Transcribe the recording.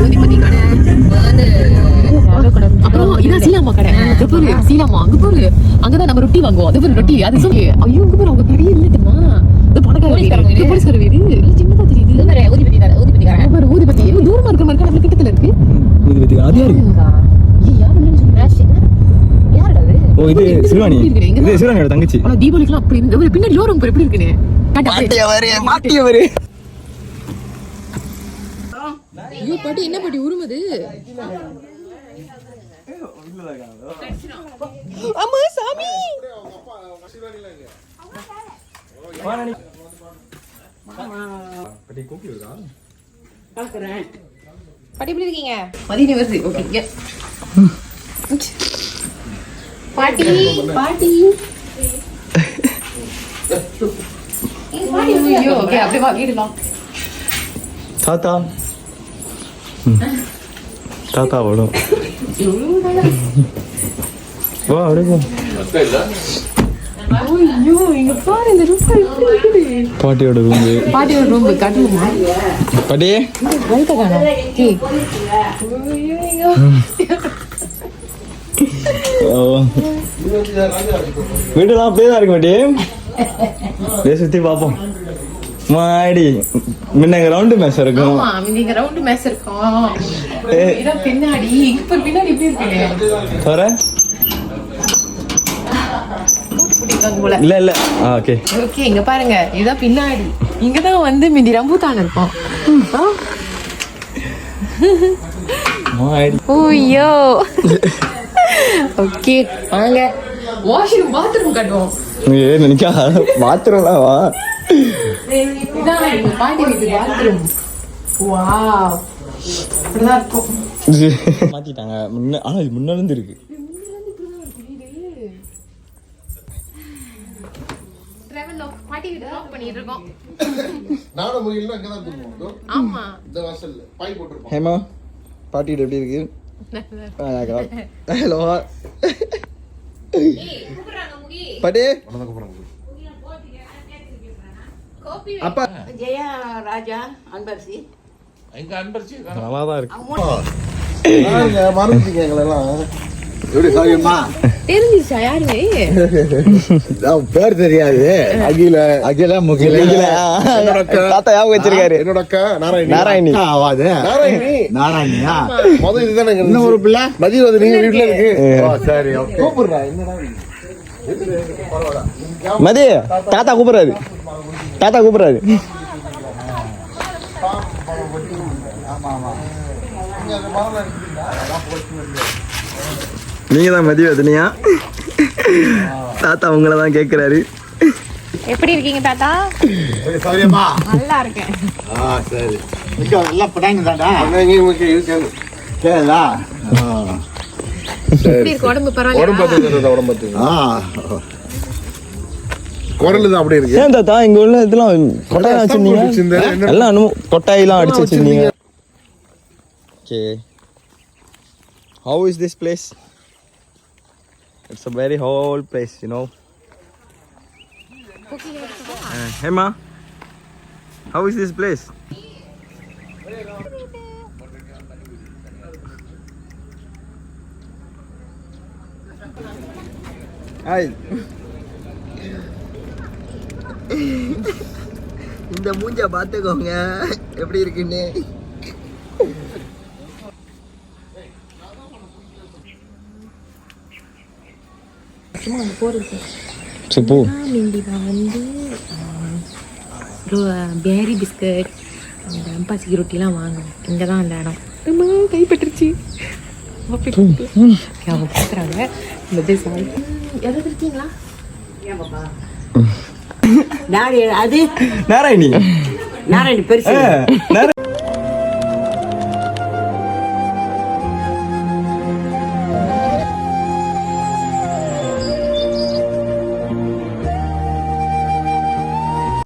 ஊதிபதி கடை அப்புறம் இதான் சீலாமா கடை. சீலாமா அங்க போரு, அங்கதான் நம்ம ரொட்டி வாங்குவோம். அது ஒரு ரொட்டி அது சொல்லி ஐயோ அங்க போற அவங்க கடையே இல்ல தெரியுமா? போலீஸ்கார வீடு சின்னதா தெரியுது. ஊதிபதி தூரமா இருக்கிற மாதிரி நம்ம கிட்டத்துல இருக்கு. ஊதிபதி அது யாரு? ஓ இது சிறுவாணி. இது சிறுவாணியோட தங்கச்சி. ஆனா தீபாவளிக்குலாம் அப்படி இந்த பின்னாடி ஷோரூம் எப்படி இருக்குன்னு மாட்டியவரு. ஐயோ பாட்டி என்ன பாட்டி உருமுது? அம்மா சாமி பாட்டி கூப்பிடுறா. பாட்டி எப்படி இருக்கீங்க? மதியம் வருது. ஓகே பாட்டி பாட்டி ஐயோ ஓகே அப்படியே வாங்கிடலாம். தாத்தா தாத்தா வரும். வா அப்படியே ஐயோ இங்க பாரு இந்த ரூம் எப்படி இருக்குது. பாட்டியோட ரூம். பாட்டியோட ரூம் காட்டுமா பாட்டி? லைட் காணோம். ஏய் வீடுலாம் அப்படியே தான் இருக்கு பாட்டி. சுத்தி பாப்போம். மாடி முன்ன ரவுண்டு மேஸ் இருக்கும். ஆமா நீங்க ரவுண்ட் மேஸ் இருக்கும். இத பின்னாடி இப்ப பின்னாடி எப்படி இருக்கு வர இல்ல இல்ல ஓகே ஓகே இங்க பாருங்க இதான் பின்னாடி. இங்கதான் வந்து மிந்தி ரம்பூட்டான் இருக்கும். ஓய்யோ ஓகே வாங்க வாஷ்ரூம் பாத்ரூம் கட்டுவோம். நினைக்கா பாத்ரூம்லாம் வா. இதான் எங்க பாட்டி வீட்டு பாத்ரூம். வாவ் இப்படிதான் இருக்கும். மாத்திட்டாங்க முன்ன. ஆனா இது முன்னால இருந்து இருக்கு. பாட்டி வீட்டு லாக் பண்ணிட்டு இருக்கோம். நானும் முயல்னா அங்க தான் தூங்குவோம். ஆமா இந்த வாசல்ல பாய் போட்டுருப்போம். ஹேமா பாட்டி எப்படி இருக்கு? ஹலோ பாட்டி அப்பா ஜெயா ராஜா அன்பரசி எங்க அன்பர்ச்சி நல்லா தான் இருக்கு. மறந்துட்டீங்க எங்களெல்லாம். எப்படி சாரியம்மா தெரிஞ்சிச்சா யாருமே? பேர் தெரியாது. அகில அகில முகில தாத்தா ஞாபகம் வச்சிருக்காரு. என்னோட அக்கா நாராயணி. நாராயணி நாராயணி நாராயணியா? முதல் இதுதானே இன்னும் ஒரு பிள்ளை மதியம் நீங்க வீட்டுல இருக்கு. சரி ஓகே. கூப்பிடுறா என்னடா மதி தாத்தா கூப்பிடுறாரு. தாத்தா கூப்பிடுறாரு. நீங்க தான் மதியம் எத்தனையா? தாத்தா உங்களை தான் கேட்கிறாரு. எப்படி இருக்கீங்க தாத்தா? சரியம்மா நல்லா இருக்கேன். சரி எல்லாம் படாங்க தாண்டா கேளா எப்படி இருக்கு உடம்பு? பரவாயில்லையா? உடம்பு குரல் தான் அப்படி இருக்கு. ஏன் தாத்தா இங்க உள்ள இதெல்லாம் கொட்டாய் வச்சிருந்தீங்க? எல்லாம் இன்னும் கொட்டாயெல்லாம் அடிச்சு வச்சிருந்தீங்க. Okay how is this place? It's a very whole place, you know. Hey ma, how is this place? Hi. இந்த மூஞ்ச பாத்துக்கோங்க எப்படி இருக்குன்னு. சுப்பு பேரி பிஸ்கட் அந்த அம்பாசிக்கு ரொட்டிலாம் வாங்கணும். இங்கே தான் அந்த இடம். கைப்பற்றுச்சு அவங்க பார்க்குறாங்க. எதாவது இருக்கீங்களா? அது நாராயணி நாராயணி பெருசு